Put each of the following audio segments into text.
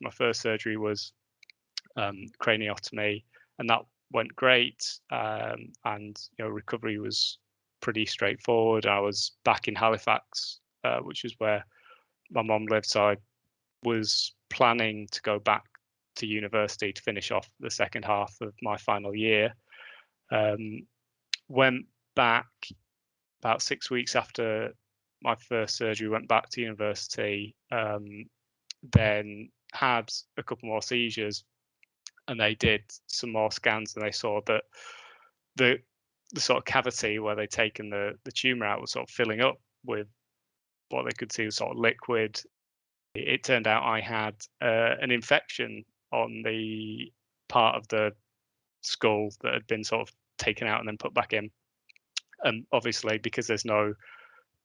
My first surgery was craniotomy, and that went great. And recovery was pretty straightforward. I was back in Halifax, which is where my mom lived, so I was planning to go back to university to finish off the second half of my final year. Went back about 6 weeks after my first surgery, went back to university, then had a couple more seizures, and they did some more scans, and they saw that the sort of cavity where they'd taken the tumour out was sort of filling up with what they could see was sort of liquid. It turned out I had an infection on the part of the skull that had been sort of taken out and then put back in. And obviously, because there's no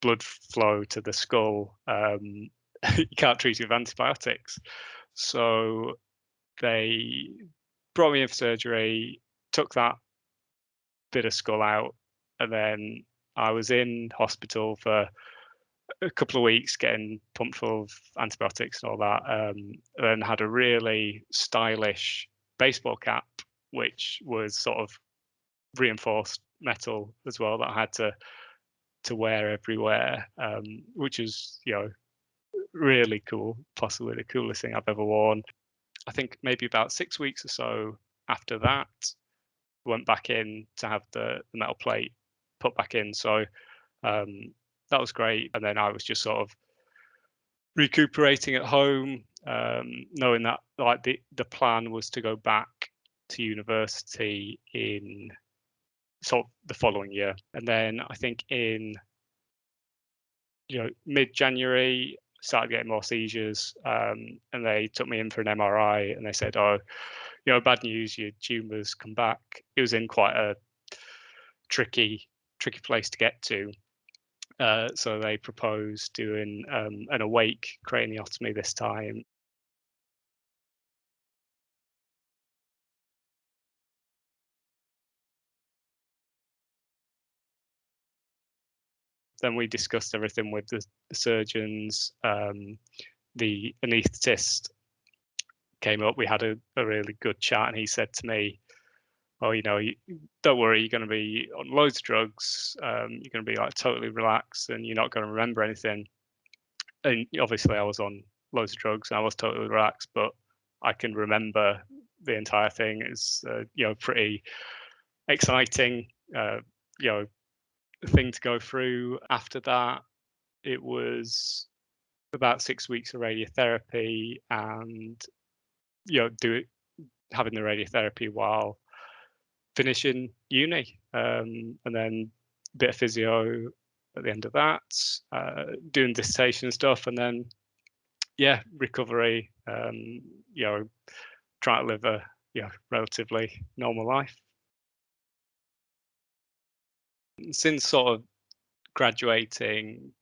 blood flow to the skull, you can't treat it with antibiotics. So they brought me in for surgery, took that bit of skull out, and then I was in hospital for a couple of weeks getting pumped full of antibiotics and all that. Then had a really stylish baseball cap, which was sort of reinforced metal as well, that I had to wear everywhere, which is really cool, possibly the coolest thing I've ever worn. I think maybe about 6 weeks or so after that, went back in to have the metal plate put back in. So that was great. And then I was just sort of recuperating at home, knowing that like the plan was to go back to university in sort of the following year. And then I think in mid-January, started getting more seizures, and they took me in for an MRI, and they said, "Oh, bad news, your tumour's come back." It was in quite a tricky place to get to. So they proposed doing an awake craniotomy this time. Then we discussed everything with the surgeons. The anaesthetist came up. We had a really good chat, and he said to me, "Oh, don't worry, you're going to be on loads of drugs. You're going to be like totally relaxed, and you're not going to remember anything." And obviously, I was on loads of drugs, and I was totally relaxed, but I can remember the entire thing. It's pretty exciting, thing to go through. After that, it was about 6 weeks of radiotherapy, and having the radiotherapy while finishing uni, and then a bit of physio at the end of that, doing dissertation stuff, and then recovery, trying to live a relatively normal life. Since sort of graduating,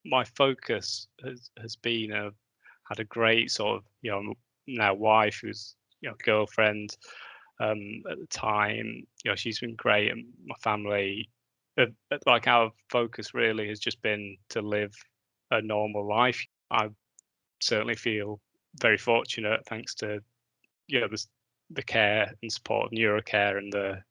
my focus has been had a great sort of now wife, who's girlfriend at the time. She's been great, and my family, like our focus really has just been to live a normal life. I certainly feel very fortunate, thanks to the care and support of neurocare and the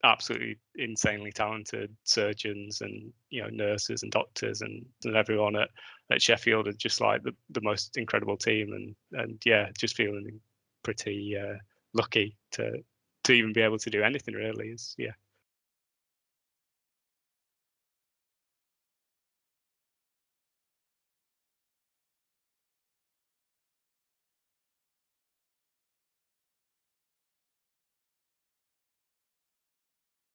absolutely insanely talented surgeons and nurses and doctors and everyone at Sheffield are just like the most incredible team, and just feeling pretty lucky to even be able to do anything really. Is